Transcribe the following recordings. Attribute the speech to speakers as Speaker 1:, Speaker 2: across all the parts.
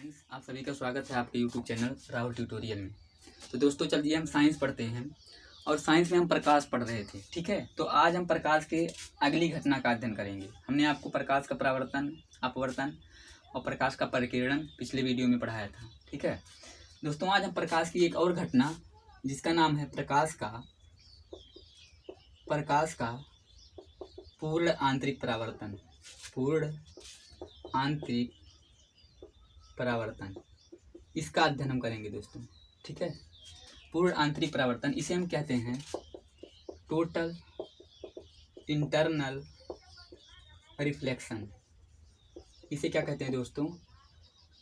Speaker 1: Friends, आप सभी का स्वागत है आपके यूट्यूब चैनल राहुल ट्यूटोरियल में। तो दोस्तों चलिए हम साइंस पढ़ते हैं और साइंस में हम प्रकाश पढ़ रहे थे। ठीक है, तो आज हम प्रकाश के अगली घटना का अध्ययन करेंगे। हमने आपको प्रकाश का परावर्तन, अपवर्तन और प्रकाश का परिकिरण पिछले वीडियो में पढ़ाया था। ठीक है दोस्तों, आज हम प्रकाश की एक और घटना जिसका नाम है प्रकाश का पूर्ण आंतरिक परावर्तन, पूर्ण आंतरिक परावर्तन, इसका अध्ययन हम करेंगे दोस्तों। ठीक है, पूर्ण आंतरिक परावर्तन इसे हम कहते हैं टोटल इंटरनल रिफ्लेक्शन। इसे क्या कहते हैं दोस्तों?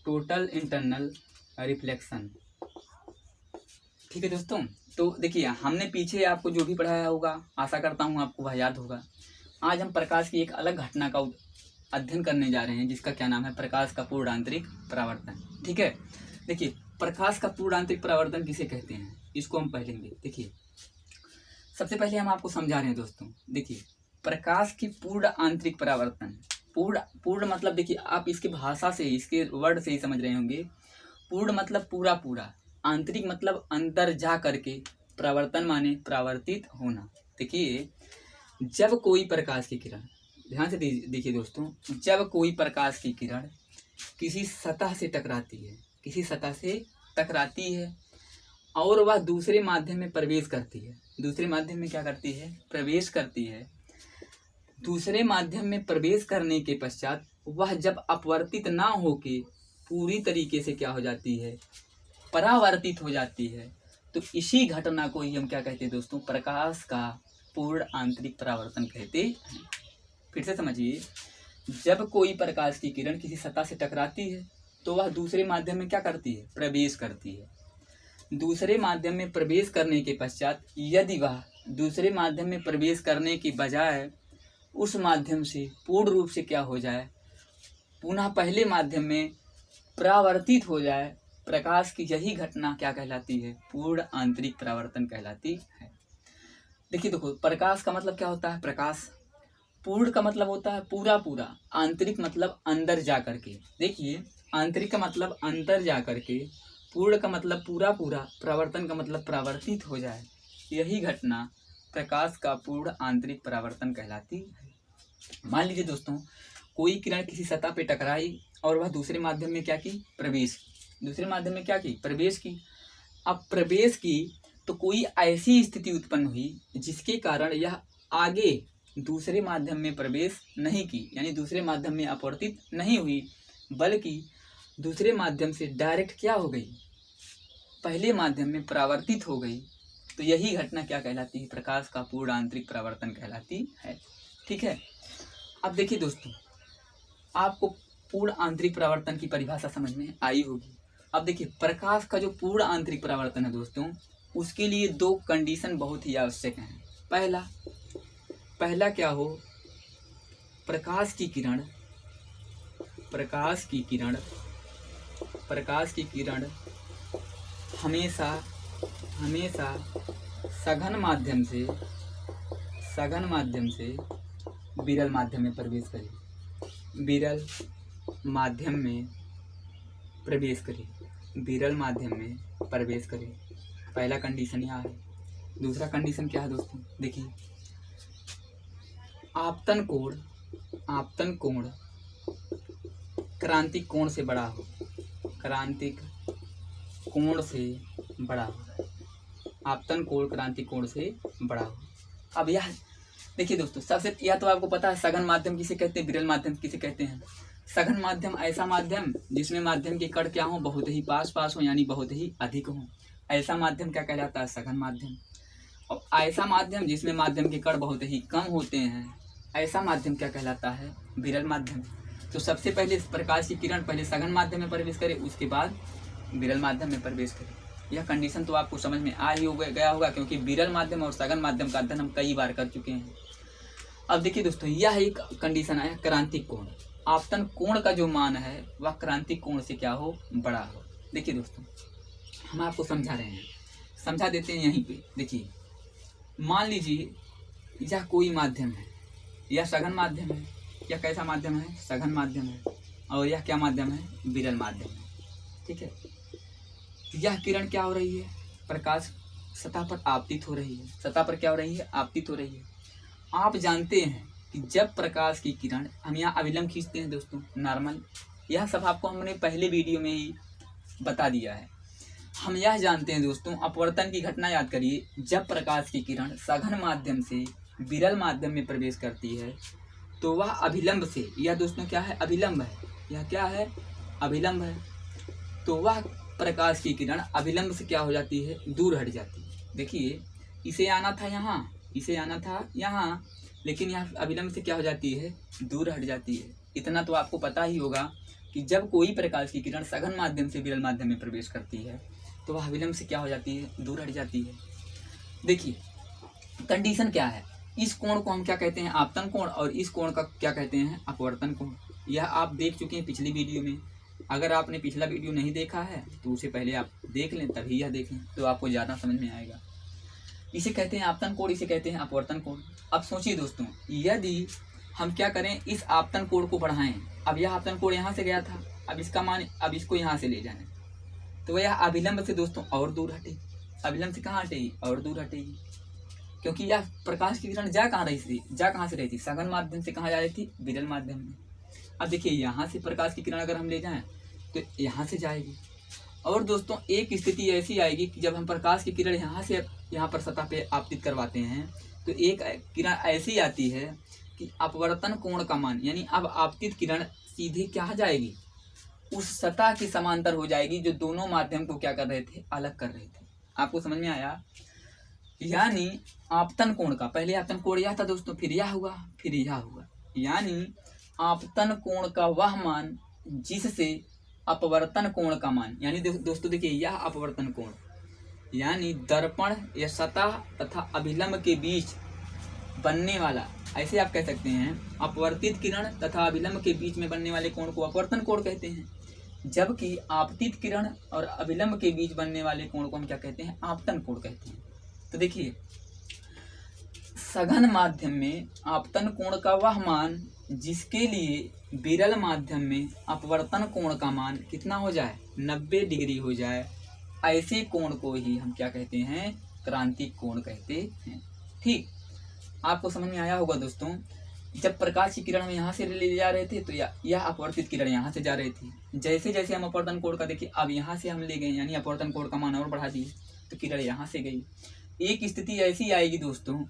Speaker 1: Total internal reflection. ठीक है दोस्तों, तो देखिए हमने पीछे आपको जो भी पढ़ाया होगा आशा करता हूँ आपको वह याद होगा। आज हम प्रकाश की एक अलग घटना का अध्ययन करने जा रहे हैं जिसका क्या नाम है? प्रकाश का पूर्ण आंतरिक परावर्तन। ठीक है, देखिए प्रकाश का पूर्ण आंतरिक परावर्तन किसे कहते हैं इसको हम पढ़ेंगे। देखिए सबसे पहले हम आपको समझा रहे हैं दोस्तों। देखिए प्रकाश की पूर्ण आंतरिक परावर्तन, पूर्ण मतलब देखिए आप इसके भाषा से, इसके वर्ड से ही समझ रहे होंगे। पूर्ण मतलब पूरा पूरा, आंतरिक मतलब अंदर जा करके, परावर्तन माने परावर्तित होना। देखिए जब कोई प्रकाश की किरण, ध्यान से देखिए दोस्तों, जब कोई प्रकाश की किरण किसी सतह से टकराती है और वह दूसरे माध्यम में प्रवेश करती है। दूसरे माध्यम में क्या करती है? प्रवेश करती है। दूसरे माध्यम में प्रवेश करने के पश्चात वह जब अपवर्तित ना होके पूरी तरीके से क्या हो जाती है? परावर्तित हो जाती है। तो इसी घटना को ही हम क्या कहते हैं दोस्तों? प्रकाश का पूर्ण आंतरिक परावर्तन कहते हैं। फिर से समझिए, जब कोई प्रकाश की किरण किसी सतह से टकराती है तो वह दूसरे माध्यम में क्या करती है? प्रवेश करती है। दूसरे माध्यम में प्रवेश करने के पश्चात यदि वह दूसरे माध्यम में प्रवेश करने की बजाय उस माध्यम से पूर्ण रूप से क्या हो जाए? पुनः पहले माध्यम में परावर्तित हो जाए, प्रकाश की यही घटना क्या कहलाती है? पूर्ण आंतरिक परावर्तन कहलाती है। देखिए देखो, प्रकाश का मतलब क्या होता है? प्रकाश पूर्ण का मतलब होता है पूरा पूरा, आंतरिक मतलब अंदर जा करके। देखिए आंतरिक का मतलब अंदर जा करके, पूर्ण का मतलब पूरा पूरा, परावर्तन का मतलब परावर्तित हो जाए। यही घटना प्रकाश का पूर्ण आंतरिक परावर्तन कहलाती है। मान लीजिए दोस्तों, कोई किरण किसी सतह पे टकराई और वह दूसरे माध्यम में क्या की? प्रवेश की। दूसरे माध्यम में क्या की? प्रवेश की। अब प्रवेश की तो कोई ऐसी स्थिति उत्पन्न हुई जिसके कारण यह आगे दूसरे माध्यम में प्रवेश नहीं की, यानी दूसरे माध्यम में अपवर्तित नहीं हुई, बल्कि दूसरे माध्यम से डायरेक्ट क्या हो गई? पहले माध्यम में परावर्तित हो गई। तो यही घटना क्या कहलाती है? प्रकाश का पूर्ण आंतरिक परावर्तन कहलाती है। ठीक है, अब देखिए दोस्तों, आपको पूर्ण आंतरिक परावर्तन की परिभाषा समझ में आई होगी। अब देखिए प्रकाश का जो पूर्ण आंतरिक परावर्तन है दोस्तों, उसके लिए दो कंडीशन बहुत ही आवश्यक हैं। पहला क्या हो? प्रकाश की किरण हमेशा सघन माध्यम से विरल माध्यम में प्रवेश करे। विरल माध्यम में प्रवेश करे। पहला कंडीशन यहाँ है। दूसरा कंडीशन क्या है दोस्तों? देखिए आपतन कोण क्रांतिक कोण से बड़ा हो। आपतन कोण क्रांतिक कोण से बड़ा हो। अब यह देखिए दोस्तों, सबसे यह तो आपको पता है सघन माध्यम किसे कहते हैं, विरल माध्यम किसे कहते हैं। सघन माध्यम ऐसा माध्यम जिसमें माध्यम के कण क्या हो? बहुत ही पास हो, यानी बहुत ही अधिक हो। ऐसा माध्यम क्या कहलाता है? सघन माध्यम। और ऐसा माध्यम जिसमें माध्यम के कण बहुत ही कम होते हैं, ऐसा माध्यम क्या कहलाता है? विरल माध्यम। तो सबसे पहले प्रकाश की किरण पहले सघन माध्यम में प्रवेश करे, उसके बाद विरल माध्यम में प्रवेश करे। यह कंडीशन तो आपको समझ में आ ही गया होगा, क्योंकि विरल माध्यम और सघन माध्यम का अध्ययन हम कई बार कर चुके हैं। अब देखिए दोस्तों, यह एक कंडीशन है क्रांतिक कोण। आपतन कोण का जो मान है वह क्रांतिक कोण से क्या हो? बड़ा हो। देखिए दोस्तों, हम आपको समझा रहे हैं, समझा देते हैं यहीं पे। देखिए मान लीजिए यह कोई माध्यम है, यह सघन माध्यम है। यह कैसा माध्यम है? सघन माध्यम है। और यह क्या माध्यम है? विरल माध्यम है। ठीक है। यह किरण क्या हो रही है, प्रकाश सतह पर आपतित हो रही है, सतह पर क्या हो रही है, आपतित हो रही है। आप जानते हैं कि जब प्रकाश की किरण, हम यहाँ अभिलंब खींचते हैं दोस्तों, नॉर्मल, यह सब आपको हमने पहले वीडियो में ही बता दिया है। हम यह जानते हैं दोस्तों, अपवर्तन की घटना याद करिए, जब प्रकाश की किरण सघन माध्यम से विरल माध्यम में प्रवेश करती है तो वह अभिलंब से, यह दोस्तों क्या है, अभिलंब है, यह क्या है, अभिलंब है, तो वह प्रकाश की किरण अभिलंब से क्या हो जाती है, दूर हट जाती है। देखिए, इसे आना था यहाँ, इसे आना था यहाँ, लेकिन यह अभिलंब से क्या हो जाती है, दूर हट जाती है। इतना तो आपको पता ही होगा कि जब कोई प्रकाश की किरण सघन माध्यम से विरल माध्यम में प्रवेश करती है तो वह अभिलंब से क्या हो जाती है, दूर हट जाती है। देखिए, कंडीशन क्या है, इस कोण को हम क्या कहते हैं, आपतन कोण, और इस कोण का क्या कहते हैं, अपवर्तन कोण। यह आप देख चुके हैं पिछली वीडियो में। अगर आपने पिछला वीडियो नहीं देखा है तो उसे पहले आप देख लें, तभी यह देखें तो आपको ज़्यादा समझ में आएगा। इसे कहते हैं आपतन कोण, इसे कहते हैं अपवर्तन कोण। अब सोचिए दोस्तों, यदि हम क्या करें, इस आपतन कोण को बढ़ाएं, अब यह आपतन कोण यहाँ से गया था, अब इसका मान, अब इसको यहाँ से ले जाए तो यह अभिलंब से दोस्तों और दूर हटेगी। अभिलंब से कहाँ हटेगी, और दूर हटेगी, क्योंकि यह प्रकाश की किरण जा कहाँ रही थी, जा कहाँ से रही थी, सघन माध्यम से कहाँ जा रही थी, विरल माध्यम में। अब देखिए, यहाँ से प्रकाश की किरण अगर हम ले जाएं तो यहाँ से जाएगी। और दोस्तों, एक स्थिति ऐसी आएगी कि जब हम प्रकाश की किरण यहाँ से यहाँ पर सतह पे आपतित करवाते हैं तो एक किरण ऐसी आती है कि अपवर्तन कोण का मान, यानी अब आपतित किरण सीधे क्या जाएगी, उस सतह के समांतर हो जाएगी जो दोनों माध्यम को क्या कर रहे थे, अलग कर रहे थे। आपको समझ में आया? यानी आपतन कोण का, पहले आपतन कोण यह था दोस्तों, फिर यह हुआ, फिर यह हुआ, यानी आपतन कोण का वह मान जिससे अपवर्तन कोण का मान, यानी दोस्तों देखिए, यह अपवर्तन कोण यानी दर्पण या सतह तथा अभिलंब के बीच बनने वाला, ऐसे आप कह सकते हैं, अपवर्तित किरण तथा अभिलंब के बीच में बनने वाले कोण को अपवर्तन कोण कहते हैं, जबकि आपतित किरण और अभिलंब के बीच बनने वाले कोण को हम क्या कहते हैं, आपतन कोण कहते हैं। तो देखिए, सघन माध्यम में आपतन कोण का वह मान जिसके लिए विरल माध्यम में अपवर्तन कोण का मान कितना हो जाए, 90 डिग्री हो जाए, ऐसे कोण को ही हम क्या कहते हैं, क्रांतिक कोण कहते हैं। ठीक, आपको समझ में आया होगा दोस्तों। जब प्रकाश की किरण हम यहाँ से ले जा रहे थे तो यह अपवर्तित किरण यहाँ से जा रही थी। जैसे जैसे हम अपवर्तन कोण का, देखिए अब यहाँ से हम ले गए, यानी अपवर्तन कोण का मान और बढ़ा दिए तो किरण यहाँ से गई। एक स्थिति ऐसी आएगी दोस्तों,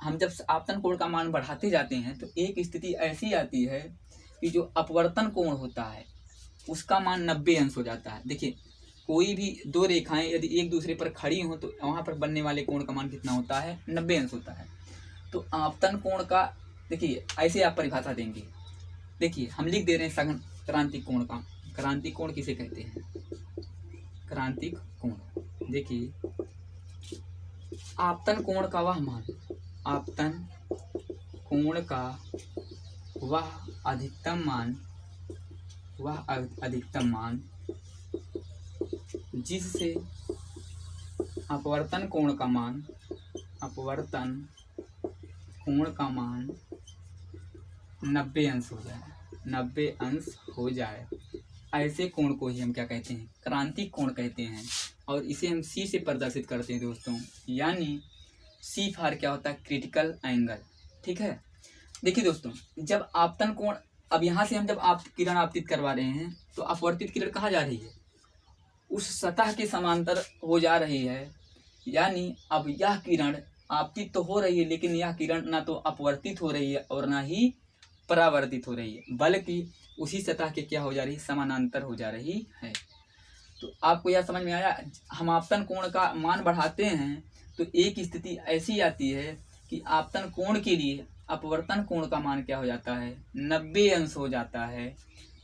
Speaker 1: हम जब आपतन कोण का मान बढ़ाते जाते हैं तो एक स्थिति ऐसी आती है कि जो अपवर्तन कोण होता है उसका मान 90 अंश हो जाता है। देखिए, कोई भी दो रेखाएं यदि एक दूसरे पर खड़ी हों तो वहाँ पर बनने वाले कोण का मान कितना होता है, 90 अंश होता है। तो आपतन कोण का देखिए ऐसे आप परिभाषा देंगे, देखिए हम लिख दे रहे हैं सघन क्रांतिक कोण का। क्रांतिक कोण किसे कहते हैं, क्रांतिक कोण। देखिए, आपतन कोण का वह मान, आपतन कोण का वह अधिकतम मान, वह अधिकतम मान जिससे अपवर्तन कोण का मान, अपवर्तन कोण का मान 90 अंश हो जाए, 90 अंश हो जाए, ऐसे कोण को ही हम क्या कहते हैं, क्रांतिक कोण कहते हैं। और इसे हम सी से प्रदर्शित करते हैं दोस्तों, यानी सी फॉर क्या होता है, क्रिटिकल एंगल। ठीक है, देखिए दोस्तों, जब आपतन कोण, अब यहाँ से हम जब आप किरण आपतित करवा रहे हैं तो अपवर्तित किरण कहाँ जा रही है, उस सतह के समांतर हो जा रही है। यानी अब यह किरण आपतित तो हो रही है, लेकिन यह किरण ना तो अपवर्तित हो रही है और ना ही परावर्तित हो रही है, बल्कि उसी सतह के क्या हो जा रही है, समानांतर हो जा रही है। तो आपको यह समझ में आया, हम आपतन कोण का मान बढ़ाते हैं तो एक स्थिति ऐसी आती है कि आपतन कोण के लिए अपवर्तन कोण का मान क्या हो जाता है, 90 अंश हो जाता है।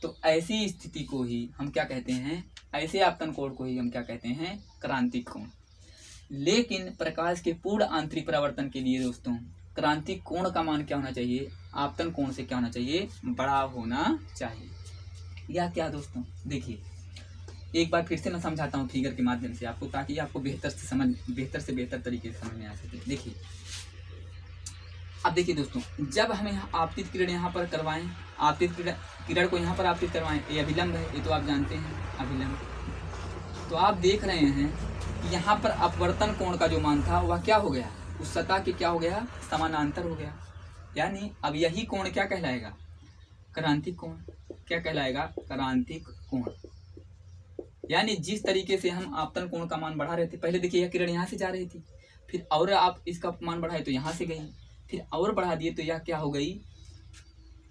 Speaker 1: तो ऐसी स्थिति को ही हम क्या कहते हैं, ऐसे आपतन कोण को ही हम क्या कहते हैं, क्रांतिक कोण। लेकिन प्रकाश के पूर्ण आंतरिक परावर्तन के लिए दोस्तों क्रांतिक कोण का मान क्या होना चाहिए, आपतन कोण से क्या होना चाहिए, बड़ा होना चाहिए। या क्या दोस्तों, देखिए एक बार फिर से मैं समझाता हूँ फिगर के माध्यम से आपको, ताकि आपको बेहतर से बेहतर तरीके से समझ में आ सके। देखिए, अब देखिए दोस्तों, जब हम यहाँ आपतित किरण यहाँ पर करवाएं, आपतित किरण को यहाँ पर आपतित करवाएं, ये अभिलंब है, ये तो आप जानते हैं अभिलंब। तो आप देख रहे हैं कि यहाँ पर अपवर्तन कोण का जो मान था वह क्या हो गया, उस सतह के क्या हो गया, समानांतर हो गया। यानी अब यही कोण क्या कहलाएगा, क्रांतिक कोण। क्या कहलाएगा, क्रांतिक कोण। यानी जिस तरीके से हम आपतन कोण का मान बढ़ा रहे थे, पहले देखिए यह किरण यहाँ से जा रही थी, फिर और आप इसका मान बढ़ाए तो यहाँ से गई, फिर और बढ़ा दिए तो यह क्या हो गई,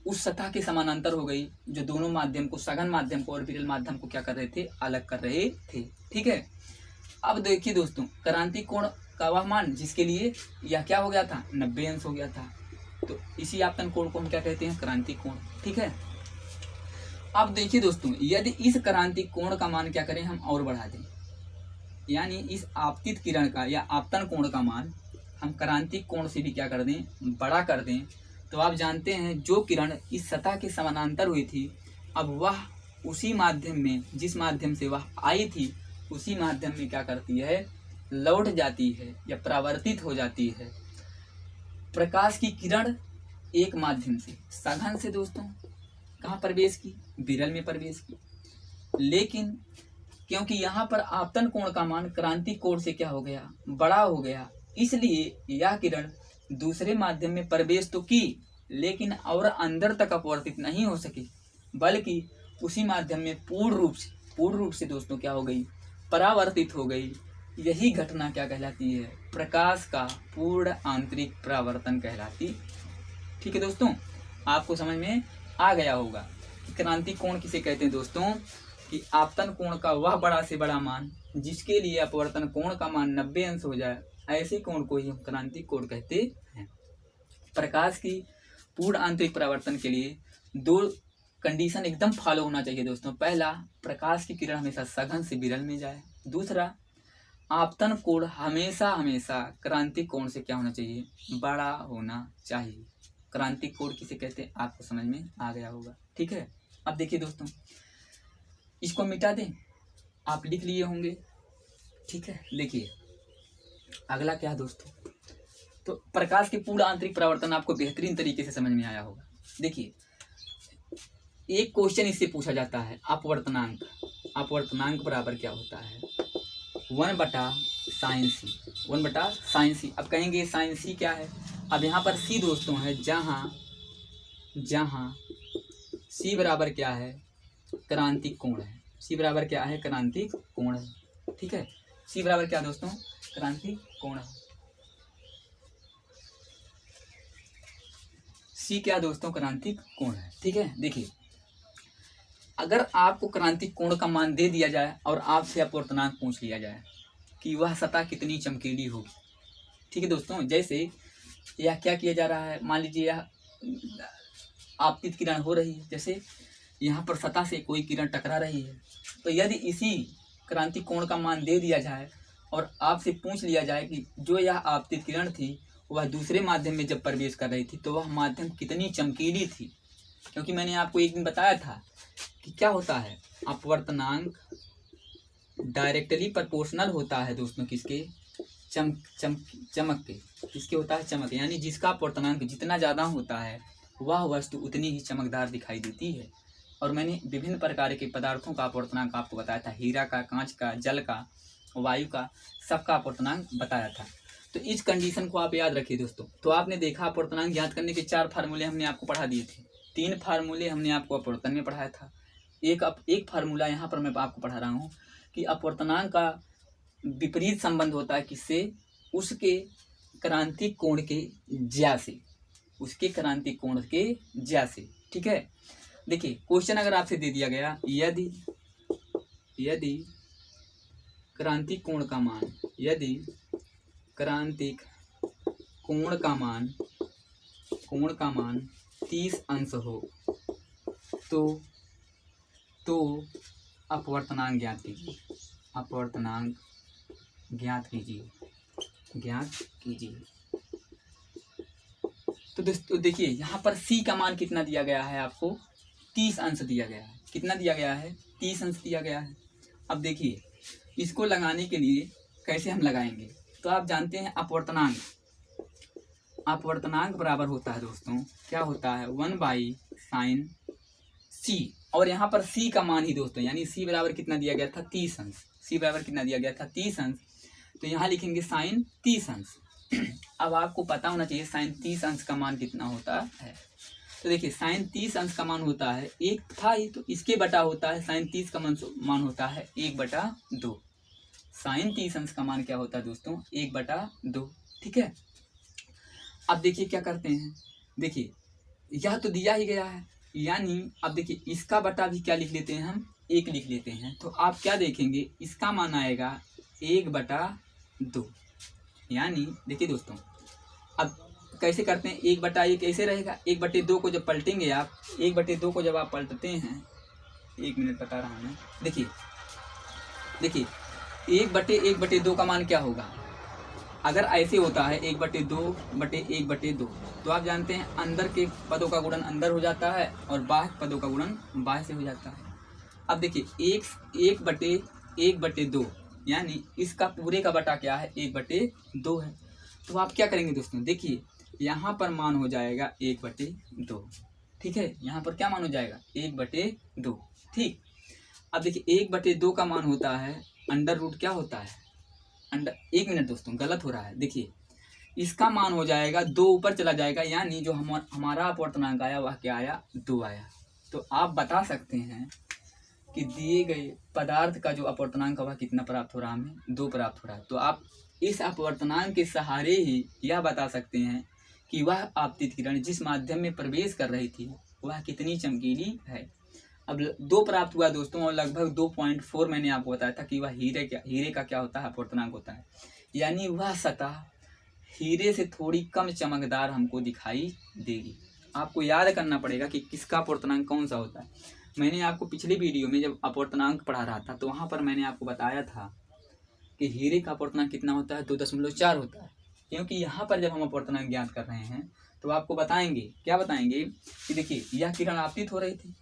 Speaker 1: उस सतह के समानांतर हो गई, जो दोनों माध्यम को, सघन माध्यम को और विरल माध्यम को क्या कर रहे थे, अलग कर रहे थे। ठीक है। अब देखिए दोस्तों, क्रांतिक कोण का वह मान जिसके लिए यह क्या हो गया था, 90 अंश हो गया था, तो इसी आपतन कोण को हम क्या कहते हैं, क्रांतिक कोण। ठीक है। अब देखिए दोस्तों, यदि इस क्रांतिक कोण का मान क्या करें, हम और बढ़ा दें, यानी इस आपतित किरण का या आपतन कोण का मान हम क्रांतिक कोण से भी क्या कर दें, बड़ा कर दें, तो आप जानते हैं जो किरण इस सतह के समानांतर हुई थी, अब वह उसी माध्यम में, जिस माध्यम से वह आई थी, उसी माध्यम में क्या करती है, लौट जाती है या परावर्तित हो जाती है। प्रकाश की किरण एक माध्यम से, सघन से दोस्तों कहाँ प्रवेश की, विरल में प्रवेश की, लेकिन क्योंकि यहाँ पर आपतन कोण का मान क्रांतिक कोण से क्या हो गया, बड़ा हो गया, इसलिए यह किरण दूसरे माध्यम में प्रवेश तो की, लेकिन और अंदर तक अपवर्तित नहीं हो सकी, बल्कि उसी माध्यम में पूर्ण रूप से दोस्तों क्या हो गई, परावर्तित हो गई। यही घटना क्या कहलाती है, प्रकाश का पूर्ण आंतरिक परावर्तन कहलाती। ठीक है दोस्तों, आपको समझ में आ गया होगा क्रांतिक कोण किसे कहते हैं दोस्तों, कि आपतन कोण का वह बड़ा से बड़ा मान जिसके लिए अपवर्तन कोण का मान 90 अंश हो जाए, ऐसे कोण को ही हम क्रांतिक कोण कहते हैं। प्रकाश की पूर्ण आंतरिक परावर्तन के लिए दो कंडीशन एकदम फॉलो होना चाहिए दोस्तों। पहला, प्रकाश की किरण हमेशा सघन से विरल में जाए। दूसरा, आपतन कोण हमेशा हमेशा क्रांतिक कोण से क्या होना चाहिए, बड़ा होना चाहिए। क्रांतिक कोण किसे कहते हैं, आपको समझ में आ गया होगा। ठीक है। अब देखिए दोस्तों, इसको मिटा दें, आप लिख लिए होंगे। ठीक है। देखिए अगला क्या है दोस्तों, तो प्रकाश के पूर्ण आंतरिक परावर्तन आपको बेहतरीन तरीके से समझ में आया होगा। देखिए एक क्वेश्चन इससे पूछा जाता है, अपवर्तनांक। अपवर्तनांक बराबर क्या होता है, 1/sin c। 1/sin c। अब कहेंगे sin c क्या है, अब यहाँ पर c दोस्तों है, जहाँ c बराबर क्या है, क्रांतिक कोण है। c बराबर क्या है, क्रांतिक कोण है। ठीक है। c बराबर क्या दोस्तों, क्रांतिक कोण है। c क्या दोस्तों, क्रांतिक कोण है। ठीक है। देखिए अगर आपको क्रांतिक कोण का मान दे दिया जाए और आपसे अपवर्तनांक पूछ लिया जाए कि वह सतह कितनी चमकीली होगी। ठीक है दोस्तों, जैसे यह क्या किया जा रहा है, मान लीजिए यह आपतित किरण हो रही है, जैसे यहाँ पर सतह से कोई किरण टकरा रही है, तो यदि इसी क्रांतिक कोण का मान दे दिया जाए और आपसे पूछ लिया जाए कि जो यह आपतित किरण थी वह दूसरे माध्यम में जब प्रवेश कर रही थी तो वह माध्यम कितनी चमकीली थी। क्योंकि मैंने आपको एक दिन बताया था कि क्या होता है, अपवर्तनांक डायरेक्टली प्रोपोर्शनल होता है दोस्तों किसके, चमक के। किसके होता है, चमक। यानी जिसका अपवर्तनांक जितना ज़्यादा होता है वह वस्तु उतनी ही चमकदार दिखाई देती है। और मैंने विभिन्न प्रकार के पदार्थों का अपवर्तनांक आपको बताया था, हीरा का, कांच का, जल का, वायु का, सबका अपवर्तनांक बताया था। तो इस कंडीशन को आप याद रखिए दोस्तों। तो आपने देखा अपवर्तनांक ज्ञात करने के 4 फार्मूले हमने आपको पढ़ा दिए थे, 3 फार्मूले हमने आपको अपवर्तन में पढ़ाया था, एक फार्मूला यहाँ पर मैं आपको पढ़ा रहा हूँ कि अपवर्तनांक का विपरीत संबंध होता है किससे, उसके क्रांतिक कोण के ज्या से, उसके क्रांतिक कोण के ज्या से। ठीक है। देखिए क्वेश्चन अगर आपसे दे दिया गया, यदि क्रांतिक कोण का मान, यदि क्रांतिक कोण का मान 30 अंश हो तो अपवर्तनांक ज्ञात कीजिए। अपवर्तनांक ज्ञात कीजिए। तो दोस्तों देखिए यहाँ पर c का मान कितना दिया गया है, आपको 30 अंश दिया गया है। कितना दिया गया है, 30 अंश दिया गया है। अब देखिए इसको लगाने के लिए कैसे हम लगाएंगे, तो आप जानते हैं अपवर्तनांक बराबर होता है दोस्तों, क्या होता है 1/sin c। और यहाँ पर c का मान ही दोस्तों, यानी c बराबर कितना दिया गया था 30 अंश। c बराबर कितना दिया गया था 30 अंश, तो यहाँ लिखेंगे साइन 30 अंश। अब आपको पता होना चाहिए साइन 30 अंश का मान कितना होता है। तो देखिए साइन 30 अंश का मान होता है, एक था ही तो इसके बटा होता है, साइन 30 का मान होता है 1/2। साइन 30 अंश का मान क्या होता है दोस्तों 1/2। ठीक है। अब देखिए क्या करते हैं, देखिए यह तो दिया ही गया है, यानी अब देखिए इसका बटा भी क्या लिख लेते हैं हम 1 लिख लेते हैं। तो आप क्या देखेंगे, इसका मान आएगा 1/2। यानी देखिए दोस्तों अब कैसे करते हैं, 1/1 ऐसे रहेगा, 1/2 को जब पलटेंगे आप, 1/2 को जब आप पलटते हैं, 1 मिनट बता रहा हूँ मैं। देखिए 1/1/2 का मान क्या होगा, अगर ऐसे होता है 1/2/1/2, तो आप जानते हैं अंदर के पदों का गुणन अंदर हो जाता है और बाह्य पदों का गुणन बाह्य से हो जाता है। अब देखिए 1/1/2 यानी इसका पूरे का बटा क्या है 1/2 है। तो आप क्या करेंगे दोस्तों, देखिए यहाँ पर मान हो जाएगा 1/2। ठीक है, यहाँ पर क्या मान हो जाएगा 1/2। ठीक। अब देखिए 1/2 का मान होता है अंडर रूट, क्या होता है अंडर, 1 मिनट दोस्तों गलत हो रहा है, देखिए इसका मान हो जाएगा 2 ऊपर चला जाएगा, यानी जो हमारा अपवर्तनांक आया वह क्या आया 2 आया। तो आप बता सकते हैं कि दिए गए पदार्थ का जो अपवर्तनांक वह कितना प्राप्त हो रहा है, हमें 2 प्राप्त हो रहा है। तो आप इस अपवर्तनांक के सहारे ही यह बता सकते हैं कि वह आपतित किरण जिस माध्यम में प्रवेश कर रही थी वह कितनी चमकीली है। अब 2 प्राप्त हुआ दोस्तों, और लगभग 2.4 मैंने आपको बताया था कि वह हीरे का क्या होता है अपवर्तनांक होता है, यानी वह सतह हीरे से थोड़ी कम चमकदार हमको दिखाई देगी। आपको याद करना पड़ेगा कि किसका अपवर्तनांक कौन सा होता है। मैंने आपको पिछले वीडियो में जब अपवर्तनांक पढ़ा रहा था तो वहाँ पर मैंने आपको बताया था कि हीरे का अपवर्तनांक कितना होता है 2.4 होता है। क्योंकि यहाँ पर जब हम अपवर्तनांक ज्ञात कर रहे हैं तो आपको बताएंगे, क्या बताएंगे कि देखिए यह किरण आपतित हो रही थी,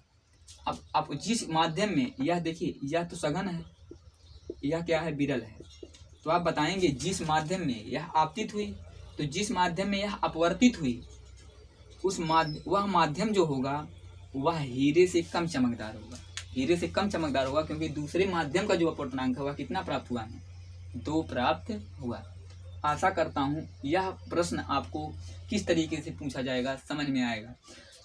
Speaker 1: अब आप जिस माध्यम में, यह देखिए यह तो सघन है, यह क्या है विरल है, तो आप बताएंगे जिस माध्यम में यह आपतित हुई, तो जिस माध्यम में यह अपवर्तित हुई वह माध्यम जो होगा वह हीरे से कम चमकदार होगा, हीरे से कम चमकदार होगा, क्योंकि दूसरे माध्यम का जो अपवर्तनांक है वह कितना प्राप्त हुआ है 2 प्राप्त हुआ। आशा करता हूँ यह प्रश्न आपको किस तरीके से पूछा जाएगा समझ में आएगा।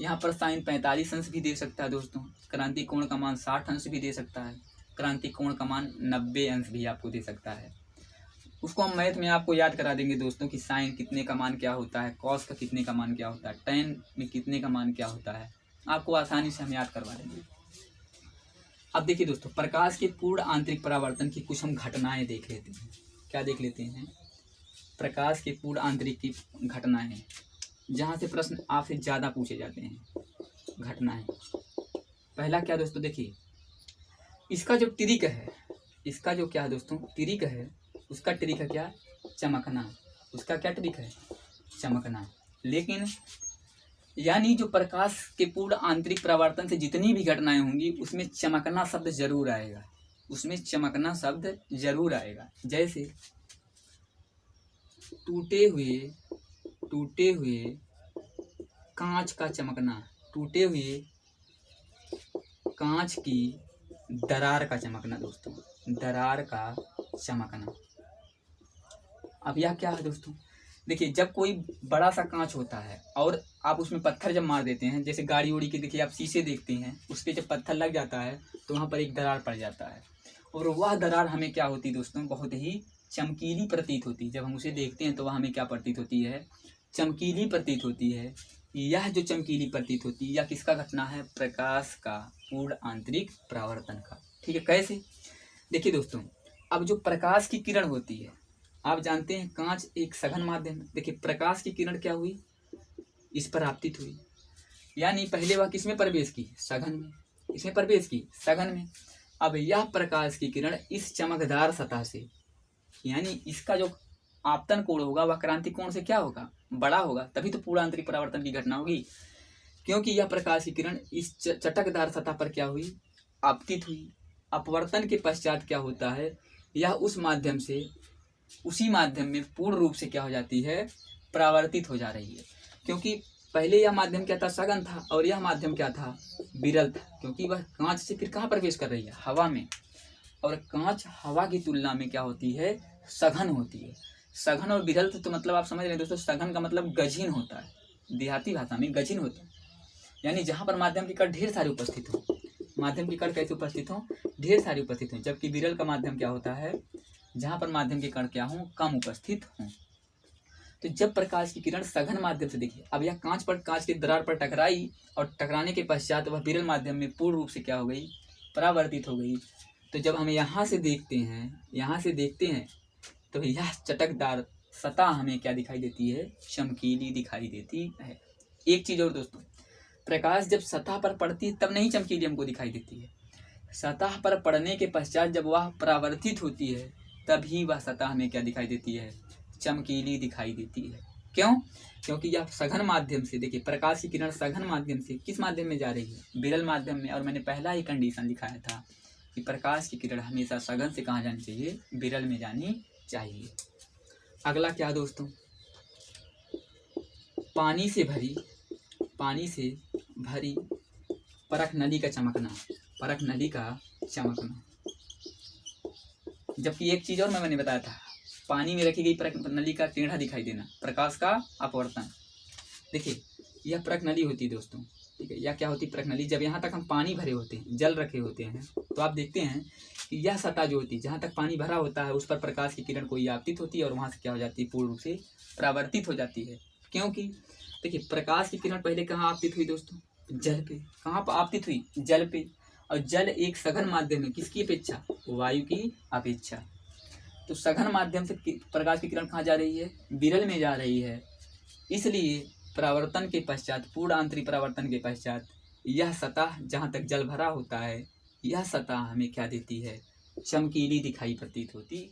Speaker 1: यहाँ पर साइन 45 अंश भी दे सकता है दोस्तों, क्रांति कोण का मान 60 अंश भी दे सकता है, क्रांति कोण का मान 90 अंश भी आपको दे सकता है। उसको हम मैथ में आपको याद करा देंगे दोस्तों कि साइन कितने का मान क्या होता है, कॉस का कितने का मान क्या होता है, टेन में कितने का मान क्या होता है, आपको आसानी से हम याद करवा देंगे। अब देखिए दोस्तों प्रकाश के पूर्ण आंतरिक परावर्तन की कुछ हम घटनाएं देख लेते हैं। क्या देख लेते हैं, प्रकाश के पूर्ण आंतरिक की घटनाएं, जहाँ से प्रश्न आपसे ज़्यादा पूछे जाते हैं। घटनाएं पहला क्या दोस्तों, देखिए इसका जो ट्रिक है, इसका जो क्या है दोस्तों ट्रिक है, उसका ट्रिक है क्या चमकना, उसका क्या ट्रिक है चमकना। लेकिन यानी जो प्रकाश के पूर्ण आंतरिक परावर्तन से जितनी भी घटनाएं होंगी उसमें चमकना शब्द जरूर आएगा, उसमें चमकना शब्द जरूर आएगा। जैसे टूटे हुए कांच का चमकना, टूटे हुए कांच की दरार का चमकना दोस्तों, दरार का चमकना। अब यह क्या है दोस्तों, देखिए जब कोई बड़ा सा कांच होता है और आप उसमें पत्थर जब मार देते हैं, जैसे गाड़ी उड़ी के देखिए आप शीशे देखते हैं, उस पर जब पत्थर लग जाता है तो वहाँ पर एक दरार पड़ जाता है, और वह दरार हमें क्या होती है दोस्तों बहुत ही चमकीली प्रतीत होती है। जब हम उसे देखते हैं तो वह हमें क्या प्रतीत होती है चमकीली प्रतीत होती है। यह जो चमकीली प्रतीत होती है यह किसका घटना है, प्रकाश का पूर्ण आंतरिक परावर्तन का। ठीक है, कैसे, देखिए दोस्तों अब जो प्रकाश की किरण होती है, आप जानते हैं कांच एक सघन माध्यम है। देखिए प्रकाश की किरण क्या हुई, इस पर आपतित हुई, यानी पहले वह किसमें प्रवेश की सघन में, इसमें प्रवेश की सघन में। अब यह प्रकाश की किरण इस चमकदार सतह से, यानी इसका जो आपतन कोण होगा वह क्रांति कोण से क्या होगा बड़ा होगा, तभी तो पूर्ण आंतरिक परावर्तन की घटना होगी। क्योंकि यह प्रकाश की किरण इस चटकदार सतह पर क्या हुई आपतित हुई। अपवर्तन के पश्चात क्या होता है, यह उस माध्यम से उसी माध्यम में पूर्ण रूप से क्या हो जाती है परावर्तित हो जा रही है। क्योंकि पहले यह माध्यम क्या था, सघन था, और यह माध्यम क्या था, विरल था। क्योंकि वह कांच से फिर कहाँ प्रवेश कर रही है, हवा में, और कांच हवा की तुलना में क्या होती है, सघन होती है। सघन और विरल तो मतलब आप समझ रहे हैं दोस्तों, सघन का मतलब गजीन होता है, देहाती भाषा में गजीन होता है, यानी जहाँ पर माध्यम के कण ढेर सारे उपस्थित हो। माध्यम के कण कैसे उपस्थित हो, ढेर सारे उपस्थित हों। जबकि विरल का माध्यम क्या होता है, जहाँ पर माध्यम के कण क्या हों, कम उपस्थित हों। तो जब प्रकाश की किरण सघन माध्यम से, देखिए अब यह कांच की दरार पर टकराई, और टकराने के पश्चात वह विरल माध्यम में पूर्ण रूप से क्या हो गई, परावर्तित हो गई। तो जब हम यहाँ से देखते हैं तो यह चटकदार सतह हमें क्या दिखाई देती है, चमकीली दिखाई देती है। एक चीज़ और दोस्तों, प्रकाश जब सतह पर पड़ती है तब नहीं चमकीली हमको दिखाई देती है, सतह पर पड़ने के पश्चात जब वह परावर्तित होती है तभी वह सतह हमें क्या दिखाई देती है, चमकीली दिखाई देती है। क्यों? क्योंकि यह सघन माध्यम से, देखिए प्रकाश की किरण सघन माध्यम से किस माध्यम में जा रही है, विरल माध्यम में। और मैंने पहला ही कंडीशन लिखाया था कि प्रकाश की किरण हमेशा सघन से कहाँ जानी चाहिए, विरल में जानी चाहिए। अगला क्या दोस्तों, पानी से भरी परख नली का चमकना। जबकि एक चीज़ और मैंने बताया था, पानी में रखी गई परख नली का टेढ़ा दिखाई देना, प्रकाश का अपवर्तन। देखिए यह परख नली होती है दोस्तों, ठीक है। यह क्या होती है, परख नली। जब यहाँ तक हम पानी भरे होते हैं, जल रखे होते हैं, तो आप देखते हैं कि यह सतह जो होती है, जहाँ तक पानी भरा होता है, उस पर प्रकाश की किरण कोई आपतित होती है और वहाँ से क्या हो जाती है, पूर्ण रूप से परावर्तित हो जाती है। क्योंकि देखिए प्रकाश की किरण पहले कहाँ आपतित हुई दोस्तों, जल पे। कहाँ पर आपतित हुई, जल पे। और जल एक सघन माध्यम है, किसकी अपेक्षा, वायु की अपेक्षा। तो सघन माध्यम से प्रकाश की किरण कहाँ जा रही है, विरल में जा रही है। इसलिए परावर्तन के पश्चात, पूर्ण आंतरिक परावर्तन के पश्चात, यह सतह जहाँ तक जल भरा होता है, यह सतह हमें क्या देती है, चमकीली दिखाई प्रतीत होती